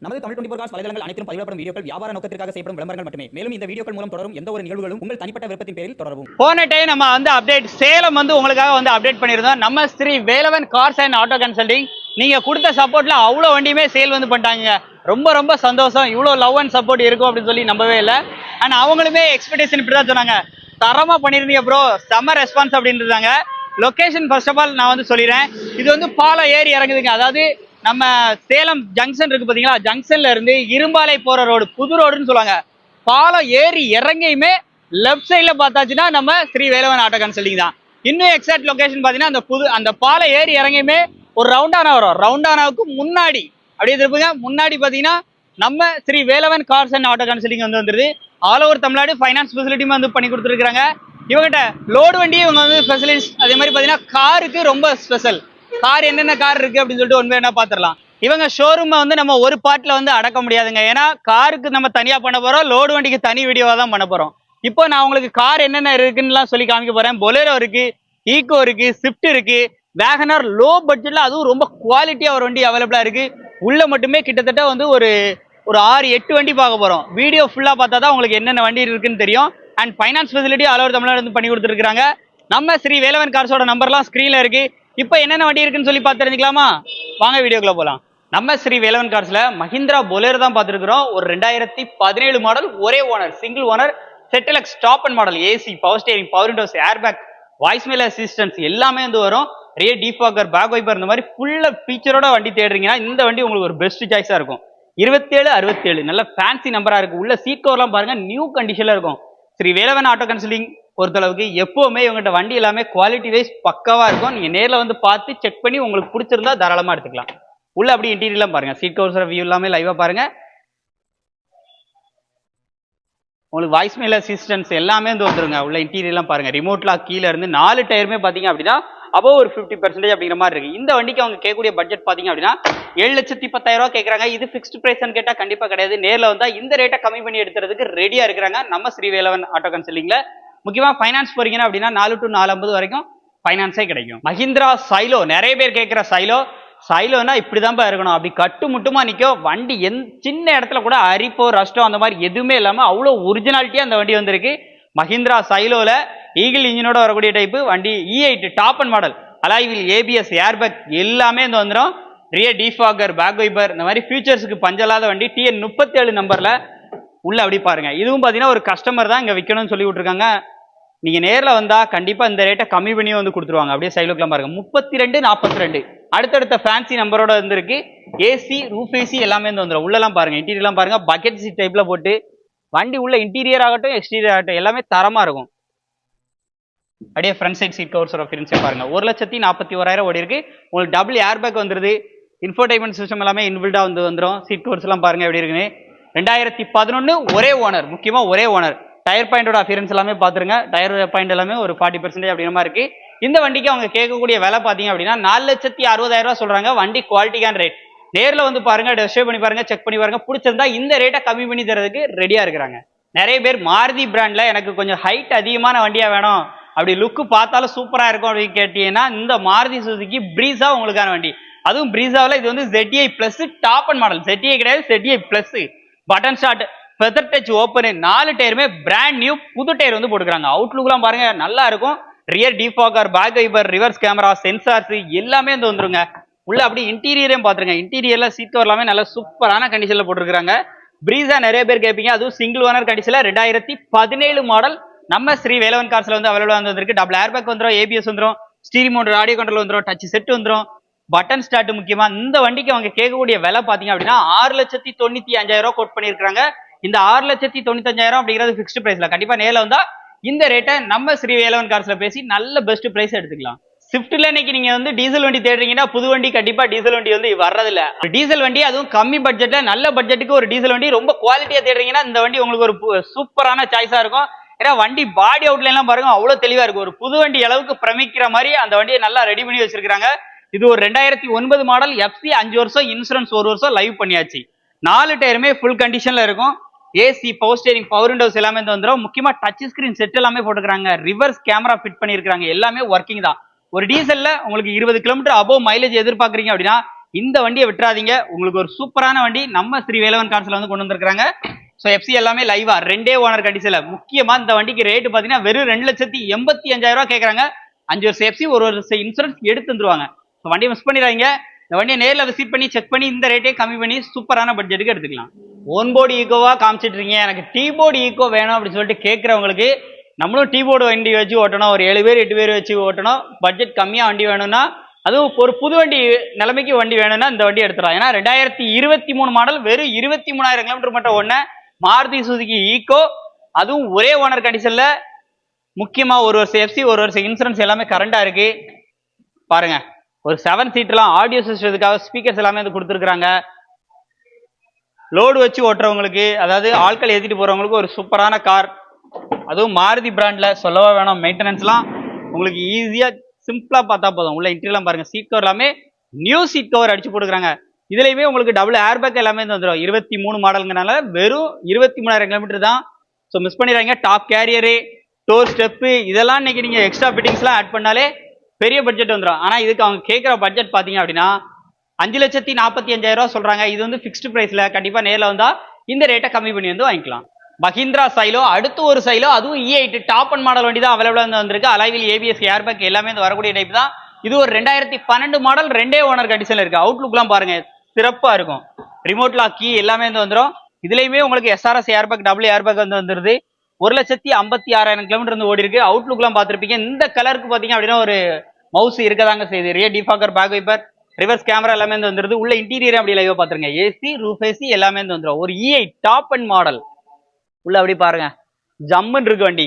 நமது தமிழ் 24 காஸ் வலைதளங்கள் அனைத்தும் பதிவிடப்படும் வீடியோக்கள் வியாபார நோக்கத்திற்காக செய்யப்படும் விளம்பரங்கள் மட்டுமே. மேலும் இந்த வீடியோக்கள் மூலம் தொடரும் எந்த ஒரு நிகழ்வுகளும் உங்கள் தனிப்பட்ட விருப்பத்தின் பேரில் தொடரவும். போன டைம் நம்ம அப்டேட் சேலம் உங்களுக்காக அப்டேட் பண்ணியிருந்தோம். நம்ம Sri Velavan cars and auto consulting நீங்க கொடுத்த சப்போர்ட்ல அவ்வளோ வண்டியுமே சேல் பண்ணிட்டாங்க. ரொம்ப ரொம்ப சந்தோஷம். இவ்வளோ லவ் அண்ட் சப்போர்ட் இருக்கும் அப்படின்னு சொல்லி நம்பவே இல்லை. அண்ட் அவங்களுமே எக்ஸ்பெக்டேஷன் இப்படி தான் சொன்னாங்க, தரமா பண்ணிருந்தீங்க ப்ரோ, செம்ம ரெஸ்பான்ஸ் அப்படின்றாங்க. லொகேஷன் ஃபர்ஸ்ட் ஆஃப் ஆல் நான் சொல்லிடுறேன். இது பாலம் ஏறி இறங்குதுங்க. அதாவது நம்ம சேலம் ஜங்ஷன் இருக்கு பாத்தீங்களா, ஜங்ஷன்ல இருந்து இரும்பாலை போற ரோடு, புது ரோடுன்னு சொல்லுவாங்க. பாலம் ஏறி இறங்கியுமே லெஃப்ட் சைட்ல பார்த்தாச்சுன்னா நம்ம ஸ்ரீ வேலவன் ஆட்டோ கன்சல்டிங் தான். இன்னும் எக்ஸாக்ட் லொகேஷன் பாத்தீங்கன்னா அந்த பாலம் ஏறி இறங்கியுமே ஒரு ரவுண்டானா வரும். ரவுண்டானாவுக்கு முன்னாடி அப்படியே திருப்புங்க, முன்னாடி பாத்தீங்கன்னா நம்ம Sri Velavan cars and auto consulting வந்துருது. ஆல் ஓவர் தமிழ்நாடு ஃபைனான்ஸ் ஃபெசிலிட்டியும் பண்ணி கொடுத்துருக்காங்க. இவங்கிட்ட லோடு வண்டி இவங்க ஸ்பெஷலிஸ்ட். அதே மாதிரி பாத்தீங்கன்னா காருக்கு ரொம்ப ஸ்பெஷல். கார் என்னென்ன கார் இருக்கு அப்படின்னு சொல்லிட்டு ஒன்று வேணா பாத்துடலாம். இவங்க ஷோரூம் நம்ம ஒரு பார்ட்ல அடக்க முடியாதுங்க. ஏன்னா காருக்கு நம்ம தனியா பண்ண போறோம், லோடு வண்டிக்கு தனி வீடியோவா தான் பண்ண போறோம். இப்போ நான் உங்களுக்கு கார் என்னென்ன இருக்குன்னு சொல்லி காமிக்க போறேன். பொலேரோ இருக்கு, ஈகோ இருக்கு, ஸ்விஃப்ட் இருக்கு, வேகனார் லோ பட்ஜெட்ல அதுவும் ரொம்ப குவாலிட்டியா ஒரு வண்டி அவைலபிளா இருக்கு. உள்ள மட்டுமே கிட்டத்தட்ட ஒரு 6-8 வண்டி பார்க்க போறோம். வீடியோ ஃபுல்லா பார்த்தா தான் உங்களுக்கு என்னென்ன வண்டி இருக்குன்னு தெரியும். And finance facility all over Tamil Nadu பண்ணி கொடுத்துருக்காங்க. நம்ம ஸ்ரீ வேலவன் கார்ஸோட நம்பர்லாம் ஸ்கிரீன்ல இருக்கு. இப்போ என்னென்ன வண்டி இருக்குன்னு சொல்லி பார்த்து தெரிஞ்சுக்கலாமா? வாங்க வீடியோக்குள்ள போலாம். நம்ம ஸ்ரீ வேலவன் கார்ஸ்ல மஹிந்திரா பொலேரோ தான் பார்த்துருக்கிறோம். ஒரு 2017 மாடல், ஒரே ஓனர், சிங்கிள் ஓனர், செட்டிலக்ஸ் top and model, AC, power steering, power windows, airbag, voice mail assistance எல்லாமே வரும். ரியர் டீஃபாகர், பேக் வைப்பர், இந்த மாதிரி ஃபுல்ல ஃபீச்சரோட வண்டி தேடுறீங்கன்னா இந்த வண்டி உங்களுக்கு ஒரு பெஸ்ட் சாய்ஸா இருக்கும். 2767 நல்ல ஃபேன்சி நம்பரா இருக்கு. உள்ள சீட் கவர்லாம் பாருங்க, நியூ கண்டிஷன்ல இருக்கும். ஸ்ரீ வேலவன் ஆட்டோ கன்சல்டிங் பொறுத்தளவுக்கு எப்பவுமே இவங்ககிட்ட வண்டி எல்லாமே குவாலிட்டி வைஸ் பக்காவா இருக்கும். நீங்க நேரில் பார்த்து செக் பண்ணி உங்களுக்கு பிடிச்சிருந்தா தாராளமா எடுத்துக்கலாம். உள்ள அப்படி இன்டீரியர்லாம் பாருங்க, சீட் கவர்ஸ் வியூ எல்லாமே லைவா பாருங்க. உங்களுக்கு வாய்ஸ் மெயில் அசிஸ்டன்ஸ் எல்லாமே வந்துருங்க. உள்ள இன்டீரியர்லாம் பாருங்க. ரிமோட்லாம் கீழே இருந்து 4 டயருமே பாத்தீங்க அப்படின்னா அபோவ் ஒரு 50% அப்படிங்கிற மாதிரி இருக்கு. இந்த வண்டிக்கு அவங்க கேட்கக்கூடிய பட்ஜெட் பாத்தீங்க அப்படின்னா 7,10,000 ரூபாய் கேட்கறாங்க. இது பிக்ஸ்டு பிரைஸ் கேட்டா கண்டிப்பா கிடையாது. நேரில் வந்தா இந்த ரேட்டை கம்மி பண்ணி எடுத்துறதுக்கு ரெடியா இருக்கிறாங்க நம்ம ஸ்ரீ வேலவன் ஆட்டோ கன்சல்டிங்ல. முக்கியமா ஃபைனான்ஸ் போறீங்கன்னா அப்படின்னா 4 to 450 வரைக்கும் ஃபைனான்ஸே கிடைக்கும். மஹிந்திரா சைலோ, நிறைய பேர் கேட்கிற சைலோனா இப்படிதான் இருக்கணும். அப்படி கட்டு முட்டுமா நிற்கும் வண்டி. சின்ன இடத்துல கூட அரிப்போ ரஸ்டோ அந்த மாதிரி எதுவுமே இல்லாம அவ்வளோ ஒரிஜினாலிட்டியா அந்த வண்டி வந்திருக்கு. மஹிந்திரா சைலோல ஈகிள் இன்ஜினோட வரக்கூடிய டைப்பு வண்டி. E8 top and model, alloy wheel, ABS, airbag எல்லாமே வந்துடும். ரியர் டீஃபாகர், பேக் வைப்பர், இந்த மாதிரி ஃபியூச்சர்ஸுக்கு பஞ்சலாத வண்டி. TN 37 நம்பர்ல உள்ள அப்படி பாருங்க. இதுவும் பாத்தீங்கன்னா ஒரு கஸ்டமர் தான் இங்க விற்கணும்னு சொல்லி விட்டுருக்காங்க. நீங்க நேரில் வந்தா கண்டிப்பா இந்த ரேட்டை கம்மி பண்ணி கொடுத்துருவாங்க. அப்படியே சைலோக்கெல்லாம் பாருங்க. 3242 அடுத்தடுத்த ஃபேன்சி நம்பரோட இருக்கு. ஏசி, ரூஃப் ஏசி எல்லாமே வந்துடும். உள்ளெல்லாம் பாருங்க, இன்டீரியர்லாம் பாருங்க, பக்கெட் சீட் டைப்ல போட்டு வண்டி உள்ள இன்டீரியர் ஆகட்டும் எக்ஸ்டீரியர் ஆகட்டும் எல்லாமே தரமா இருக்கும். அப்படியே ஃப்ரண்ட் சைட் சீட் கவர்ஸோட ஃபிரன்ஸே பாருங்க. 1,41,000 ஓடி இருக்கு. உங்களுக்கு டபுள் ஏர் பேக் வந்துருது. இன்ஃபோடைன்மெண்ட் சிஸ்டம் எல்லாமே இன்பில்டா வந்துரும். சீட் கவர்ஸ் எல்லாம் பாருங்க எப்படி இருக்குன்னு. 2011 ஒரே ஓனர், முக்கியமா ஒரே ஓனர். டயர் பாயிண்டோட அபியரன்ஸ் எல்லாமே பாத்துருங்க. டயர் பாயிண்ட் எல்லாமே ஒரு 40% அப்படிங்கிற மாதிரி இருக்கு. இந்த வண்டிக்கு அவங்க கேட்கக்கூடிய விலை பாத்தீங்க அப்படின்னா 4,60,000 ரூபாய் சொல்றாங்க. வண்டி குவாலிட்டிக்கான ரேட். நேரில் பாருங்க, டெஸ்ட் பண்ணி பாருங்க, செக் பண்ணி பாருங்க. பிடிச்சிருந்தா இந்த ரேட்டை கம்மி பண்ணி தரதுக்கு ரெடியா இருக்கிறாங்க. நிறைய பேர் மாருதி பிராண்ட்ல எனக்கு கொஞ்சம் ஹைட் அதிகமான வண்டியா வேணும், அப்படி லுக்கு பார்த்தாலும் சூப்பரா இருக்கும் அப்படின்னு கேட்டீங்கன்னா இந்த மாருதி சுசுகி பிரீசா உங்களுக்கான வண்டி. அதுவும் பிரீசாவில் இது ZTI plus top and model. ZTI கிடையாது, ZTI plus. Button start, feather touch open, 4 டயருமே பிராண்ட் நியூ புது டயர் போட்டுக்கிறாங்க. அவுட்லுக்லாம் பாருங்க நல்லா இருக்கும். Rear defogger, back wiper, reverse camera, sensors எல்லாமே வந்துருங்க. உள்ள அப்படி இன்டீரியரையும் பாத்துருங்க. இன்டீரியர்ல சீட் கவர் எல்லாமே நல்ல சூப்பரான கண்டிஷன்ல போட்டுருக்காங்க. பிரீசா நிறைய பேர் கேட்பீங்க, அதுவும் சிங்கிள் ஓனர் கண்டிஷன்ல 2017 மாடல் நம்ம ஸ்ரீ வேலவன் கார்ஸ்ல அவைலபிளா வந்திருக்கு. டபுள் ஏர் பேக் வந்துடும், ஏபிஎஸ் வந்துடும், ஸ்டீரிங் மோட்டர், ஆடியோ கண்ட்ரோல் வந்துடும், டச் செட் வந்துடும், பட்டன் ஸ்டார்ட். முக்கியமா இந்த வண்டிக்கு அவங்க கேட்கக்கூடிய விலை பாத்தீங்க அப்படின்னா 6,95,000 ரூபாய் கோட் பண்ணிருக்காங்க. இந்த 6,95,000 அப்படிங்கிறது பிக்ஸ்டு பிரைஸ்ல. கண்டிப்பா நேரில் வந்தா இந்த ரேட்டை நம்ம ஸ்ரீ வேலவன் கார்ஸ்ல பேசி நல்ல பெஸ்ட் பிரைஸ் எடுத்துக்கலாம். ஸ்விஃப்ட்ல இன்னைக்கு நீங்க டீசல் வண்டி தேடுறீங்கன்னா புது வண்டி கண்டிப்பா டீசல் வண்டி வர்றதில்ல. டீசல் வண்டி அதுவும் கம்மி பட்ஜெட்ல நல்ல பட்ஜெட்டுக்கு ஒரு டீசல் வண்டி ரொம்ப குவாலிட்டியா தேடுறீங்கன்னா இந்த வண்டி உங்களுக்கு ஒரு சூப்பரான சாய்ஸா இருக்கும். ஏன்னா வண்டி பாடி அவுட்ல எல்லாம் பாருங்க அவ்வளவு தெளிவா இருக்கும். ஒரு புது வண்டி அளவுக்கு பிரமிக்கிற மாதிரி அந்த வண்டியை நல்லா ரெடி பண்ணி வச்சிருக்காங்க. இது ஒரு 2009 மாடல், FC 5 வருஷம், இன்சூரன்ஸ் 1 வருஷம், லைவ் பண்ணியாச்சு. 4 டயருமே ஃபுல் கண்டிஷன்ல இருக்கும். AC, power steering, power Windows எல்லாமே வந்துடும். முக்கியமா டச் ஸ்கிரீன் செட் எல்லாமே போட்டுக்கிறாங்க. ரிவர்ஸ் கேமரா ஃபிட் பண்ணிருக்காங்க. எல்லாமே ஒர்க்கிங் தான். ஒரு டீசல்ல உங்களுக்கு 20 கிலோமீட்டர் அபோவ் மைலேஜ் எதிர்பார்க்குறீங்க அப்படின்னா இந்த வண்டியை விட்டுறாதீங்க. உங்களுக்கு ஒரு சூப்பரான வண்டி நம்ம ஸ்ரீ வேலவன் கார்ஸ்ல வந்து கொண்டு வந்திருக்காங்க. ஸோ எஃப்சி எல்லாமே லைவா 2 ஓனர் கண்டிஷன்ல. முக்கியமா இந்த வண்டிக்கு ரேட்டு பாத்தீங்கன்னா வெறும் 2,85,000 கேட்கறாங்க. 5 வருஷம் எஃப்சி, 1 வருஷம் இன்சூரன்ஸ் எடுத்து வந்துருவாங்க. வண்டியை மிஸ் பண்ணிடாதீங்க. இந்த வண்டியை நேரில் விசிட் பண்ணி செக் பண்ணி இந்த ரேட்டே கம்மி பண்ணி சூப்பரான பட்ஜெட்டுக்கு எடுத்துக்கலாம். ஓன் போர்டு ஈகோவா காமிச்சிட்டு இருக்கீங்க, எனக்கு டீ போர்டு ஈகோ வேணும் அப்படின்னு சொல்லிட்டு கேட்கறவங்களுக்கு நம்மளும் டீ போர்டு வண்டி வச்சு ஓட்டணும், ஒரு 7 பேர் 8 பேர் வச்சு ஓட்டணும், பட்ஜெட் கம்மியா வண்டி வேணும்னா, அதுவும் ஒரு புது வண்டி நிலைமைக்கு வண்டி வேணும்னா இந்த வண்டி எடுத்துடலாம். ஏன்னா 2023 மாடல் வெறும் 23,000 கிலோமீட்டர் மட்டும் ஒண்ணு மாருதி சுசுகி ஈகோ, அதுவும் ஒரே ஓனர் கண்டிஷன்ல. முக்கியமா 1 வருஷம் எஃப்சி, 1 வருஷம் இன்சூரன்ஸ் எல்லாமே கரண்டா இருக்கு. பாருங்க, ஒரு 7 சீட்லாம் ஆடியோ சிஸ்டத்துக்காக ஸ்பீக்கர்ஸ் எல்லாமே வந்து கொடுத்துருக்காங்க. லோடு வச்சு ஓட்டுறவங்களுக்கு, அதாவது ஆட்கள் ஏற்றிட்டு போறவங்களுக்கு ஒரு சூப்பரான கார். அதுவும் மாருதி பிராண்ட்ல சொல்லவா வேணும். மெயின்டெனன்ஸ்லாம் உங்களுக்கு ஈஸியா சிம்பிளா பார்த்தா போதும். உள்ள இன்டீரியர்லாம் பாருங்க, சீட் கவர் எல்லாமே நியூ சீட் கவர் அடிச்சு போட்டுக்கிறாங்க. இதுலயுமே உங்களுக்கு டபுள் ஏர் பேக் எல்லாமே வந்துடும். 23 மாடலுங்கனால வெறும் 23,000 கிலோமீட்டர் தான். ஸோ மிஸ் பண்ணிடுறாங்க. டாப் கேரியரு, டோர் ஸ்டெப்பு இதெல்லாம் இன்னைக்கு நீங்க எக்ஸ்ட்ரா ஃபிட்டிங்ஸ்லாம் ஆட் பண்ணாலே பெரிய பட்ஜெட் வந்துடும். ஆனா இதுக்கு அவங்க கேட்குற பட்ஜெட் பாத்தீங்க அப்படின்னா 5,45,000 சொல்றாங்க. இது வந்து ஃபிக்ஸ்டு பிரைஸ்ல. கண்டிப்பா நேரில் வந்தா இந்த ரேட்டை கம்மி பண்ணி வந்து வாங்கிக்கலாம். மஹிந்திரா சைலோ, அடுத்து ஒரு சைலோ, அதுவும் E8 டாப் அண்ட் மாடல் வண்டி தான் அவைலபிளா வந்திருக்கு. அலைவில் ஏபிஎஸ் ஏர்பேக் எல்லாமே வரக்கூடிய டைப் தான். இது ஒரு 2012 மாடல், 2 ஓனர் கண்டிஷன்ல இருக்கு. அவுட்லுக்லாம் பாருங்க, சிறப்பா இருக்கும். ரிமோட் லாக் கீ எல்லாமே வந்துடும். இதுலயுமே உங்களுக்கு எஸ்ஆர்எஸ் ஏர்பேக், டபுள் ஏர்பேக் வந்துருது. 1,56,000 கிலோமீட்டர் வந்து ஓடி இருக்கு. அவுட்லுக்லாம் பார்த்துருப்பீங்க. இந்த கலருக்கு பாத்தீங்க அப்படின்னா ஒரு மவுஸ் இருக்கதாங்க செய்யுது. Rear defogger, back wiper, reverse camera எல்லாமே வந்துருது. உள்ள இன்டீரியர் அப்படி லைவா பாத்துருங்க. ஏசி, ரூஃப் ஏசி எல்லாமே வந்துடும். ஒரு E8 டாப் அண்ட் மாடல். உள்ள அப்படி பாருங்க, ஜம்முன்னு இருக்கு வண்டி.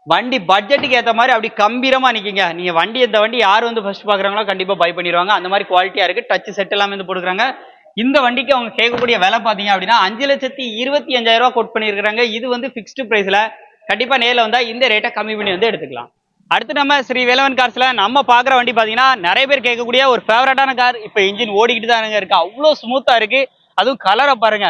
வண்டி பட்ஜெட்டுக்கு ஏற்ற மாதிரி அப்படி கம்பீரமா நிற்கிங்க. நீங்க வண்டி, இந்த வண்டி யார் வந்து ஃபர்ஸ்ட் பாக்குறாங்களோ கண்டிப்பா பை பண்ணிடுவாங்க. அந்த மாதிரி குவாலிட்டியா இருக்கு. டச் செட் எல்லாமே வந்து போட்டுக்கிறாங்க. இந்த வண்டிக்கு அவங்க கேட்கக்கூடிய விலை பாத்தீங்க அப்படின்னா 5,25,000 கோட் பண்ணியிருக்காங்க. இது வந்து ஃபிக்ஸ்டு பிரைஸ்ல. கண்டிப்பா நேரில் வந்தா இந்த ரேட்டை கம்மி பண்ணி வந்து எடுத்துக்கலாம். அடுத்து நம்ம ஸ்ரீ வேலவன் கார்ஸ்ல நம்ம பாக்குற வண்டி பாத்தீங்கன்னா நிறைய பேர் கேட்கக்கூடிய ஒரு ஃபேவரட்டான கார். இப்ப இன்ஜின் ஓடிக்கிட்டு தான் இருக்கு. அவ்வளோ ஸ்மூத்தா இருக்கு. அதுவும் கலரை பாருங்க,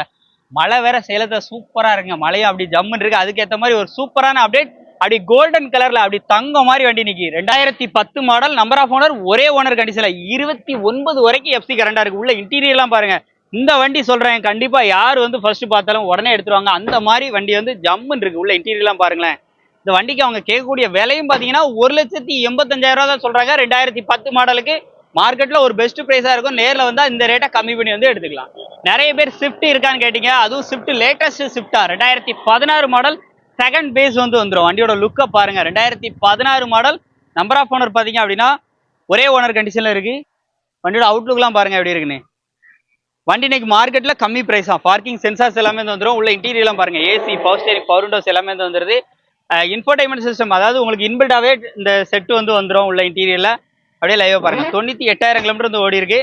மழை வேற சேலத்தை சூப்பரா இருக்குங்க. மழையும் அப்படி ஜம்முன்னு இருக்கு. அதுக்கேற்ற மாதிரி ஒரு சூப்பரான அப்டேட். அப்படி கோல்டன் கலர்ல அப்படி தங்கம் மாதிரி வண்டி நிக்கி. 2010 மாடல், நம்பர் ஆஃப் ஓனர் ஒரே ஓனர் கண்டிஷன்ல. 29 வரைக்கும் எஃப்சி கரண்டா இருக்கு. உள்ள இன்டீரியர்லாம் பாருங்க. இந்த வண்டி சொல்றேன், கண்டிப்பா யார் வந்து ஃபர்ஸ்ட் பார்த்தாலும் உடனே எடுத்துருவாங்க. அந்த மாதிரி வண்டி வந்து ஜம்முன்னு இருக்கு. உள்ள இன்டீரியர்லாம் பாருங்களேன். இந்த வண்டிக்கு அவங்க கேட்கக்கூடிய விலையும் பாத்தீங்கன்னா 1,85,000 தான் சொல்றாங்க. 2010 மாடலுக்கு மார்க்கெட்ல ஒரு பெஸ்ட் பிரைஸா இருக்கும். நேரில் வந்தா இந்த ரேட்டை கம்மி பண்ணி வந்து எடுத்துக்கலாம். நிறைய பேர் ஸ்விஃப்ட் இருக்கான்னு கேட்டீங்க. அதுவும் ஸ்விஃப்ட் லேட்டஸ்ட் ஸ்விஃப்டா 2016 மாடல், செகண்ட் பேஸ் வந்து வந்துடும். வண்டியோட லுக்கை பாருங்க. 2016 மாடல், நம்பர் ஆஃப் ஓனர் பாத்தீங்க அப்படின்னா ஒரே ஓனர் கண்டிஷன்ல இருக்கு. வண்டியோட அவுட்லுக்லாம் பாருங்க எப்படி இருக்குன்னு. வண்டி இன்னைக்கு மார்க்கெட்ல கம்மி பிரைஸா. பார்க்கிங் சென்சார்ஸ் எல்லாமே வந்துடும். உள்ள இன்டீரியர்லாம் பாருங்க, AC, power steering, power Windows எல்லாமே வந்துருது. இன்ஃபோடைன்மெண்ட் சிஸ்டம், அதாவது உங்களுக்கு இன்பில்டாவே இந்த செட் வந்து வந்துடும் உள்ள இன்டீரியர்ல. அப்படியே லைவா பாருங்க. 98,000 கிலோமீட்டர் வந்து ஓடி இருக்கு.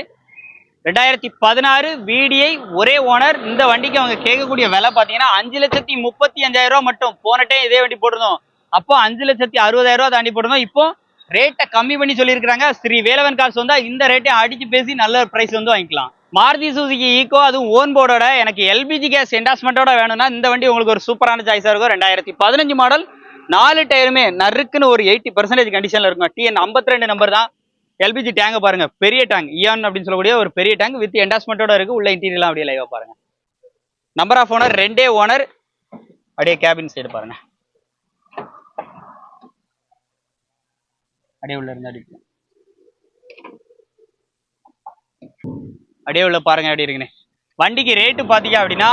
2016 VDI ஒரே ஓனர். இந்த வண்டிக்கு அவங்க கேட்கக்கூடிய விலை பாத்தீங்கன்னா 5,35,000 மட்டும். போன டைம் இதே வண்டி போட்டிருந்தோம், அப்போ 5,60,000 தாண்டி போட்டிருந்தோம். இப்போ ரேட்டை கம்மி பண்ணி சொல்லியிருக்காங்க. ஸ்ரீ வேலவன் கார்ஸ் வந்தா இந்த ரேட்டை அடிச்சு பேசி நல்ல பிரைஸ் வந்து வாங்கிக்கலாம். மாருதி சுசுகி ஈகோ, அதுவும் ஓன் போர்டோட, எனக்கு LPG கேஸ் என்டாஸ்மெண்டோட வேணும்னா இந்த வண்டி உங்களுக்கு ஒரு சூப்பரான சாய்ஸா இருக்கும். 2015 மாடல், 4 டயருமே நறுக்குன்னு ஒரு 80% கண்டிஷன்ல இருக்கும். TN 52 நம்பர் தான். LPG டேங்க பாருங்க, பெரிய டேங்க், இயான் அப்படின்னு சொல்லக்கூடிய ஒரு பெரிய டேங்க் வித் என்டாஸ்மெண்டோட இருக்கு. உள்ள இன்டீரியர்லாம் அப்படியே லைவா பாருங்க. Number of owner 2 owner. அப்படியே கேபின் சைடு பாருங்க, அப்படியே உள்ள இருந்து அப்படியே உள்ள பாருங்க எப்படி இருக்குன்னு. வண்டிக்கு ரேட்டு பாத்தீங்க அப்படின்னா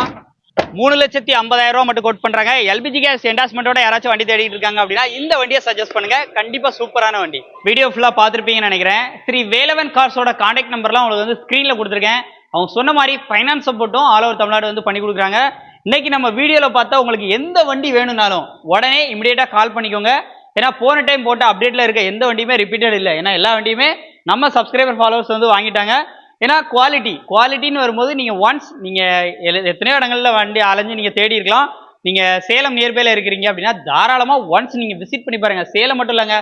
3,50,000 மட்டும் கோட் பண்றாங்க. LPG கேஸ் என்டாஸ்மெண்டோட யாராச்சும் வண்டி தேடிட்டு இருக்காங்க அப்படின்னா இந்த வண்டியை சஜஸ்ட் பண்ணுங்க. கண்டிப்பா சூப்பரான வண்டி. வீடியோ ஃபுல்லா பாத்துருப்பீங்கன்னு நினைக்கிறேன். ஸ்ரீ வேலவன் கார்ஸோட கான்டாக்ட் நம்பர்லாம் உங்களுக்கு வந்து ஸ்கிரீன்ல கொடுத்துருக்கேன். அவங்க சொன்ன மாதிரி ஃபைனான்ஸ் சப்போர்ட்டும் ஆல் ஓவர் தமிழ்நாடு வந்து பண்ணி கொடுக்குறாங்க. இன்னைக்கு நம்ம வீடியோல பார்த்தா உங்களுக்கு எந்த வண்டி வேணும்னாலும் உடனே இமிடியேட்டா கால் பண்ணிக்கோங்க. ஏன்னா போன டைம் போட்ட அப்டேட்ல இருக்க எந்த வண்டியுமே ரிப்பீட்டட் இல்லை. ஏன்னா எல்லா வண்டியுமே நம்ம சப்ஸ்கிரைபர் ஃபாலோவர்ஸ் வந்து வாங்கிட்டாங்க. ஏன்னா குவாலிட்டின்னு வரும்போது நீங்க ஒன்ஸ் நீங்க எத்தனையோ இடங்கள்ல வண்டி அலைஞ்சு நீங்க தேடி இருக்கலாம். நீங்க சேலம் நியர்பைல இருக்கிறீங்க அப்படின்னா தாராளமா ஒன்ஸ் நீங்க விசிட் பண்ணி பாருங்க. சேலம் மட்டும் இல்லைங்க,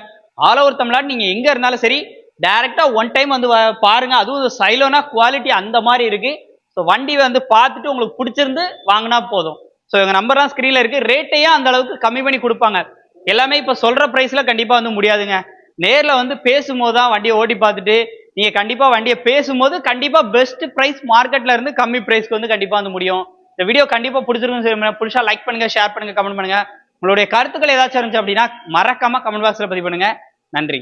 ஆல் ஓவர் தமிழ்நாடு நீங்க எங்க இருந்தாலும் சரி டைரக்டா ஒன் டைம் வந்து பாருங்க. அதுவும் சைலோனா குவாலிட்டி அந்த மாதிரி இருக்கு. ஸோ வண்டி வந்து பார்த்துட்டு உங்களுக்கு பிடிச்சிருந்து வாங்கினா போதும். ஸோ எங்க நம்பர்லாம் ஸ்கிரீன்ல இருக்கு. ரேட்டையும் அந்த அளவுக்கு கம்மி பண்ணி கொடுப்பாங்க. எல்லாமே இப்ப சொல்ற பிரைஸ்ல கண்டிப்பா வந்து முடியாதுங்க. நேர்ல வந்து பேசும்போது தான் வண்டியை ஓட்டி பார்த்துட்டு நீங்க கண்டிப்பா வண்டியை பேசும்போது கண்டிப்பா பெஸ்ட் பிரைஸ் மார்க்கெட்ல இருந்து கம்மி பிரைஸ்க்கு வந்து கண்டிப்பா வந்து முடியும். இந்த வீடியோ கண்டிப்பா பிடிச்சிருக்கும், புடிச்சா லைக் பண்ணுங்க, ஷேர் பண்ணுங்க, கமெண்ட் பண்ணுங்க. உங்களுடைய கருத்துக்கள் ஏதாச்சும் இருந்துச்சு அப்படின்னா மறக்காம கமெண்ட் பாக்ஸ்ல பதிவு பண்ணுங்க. நன்றி.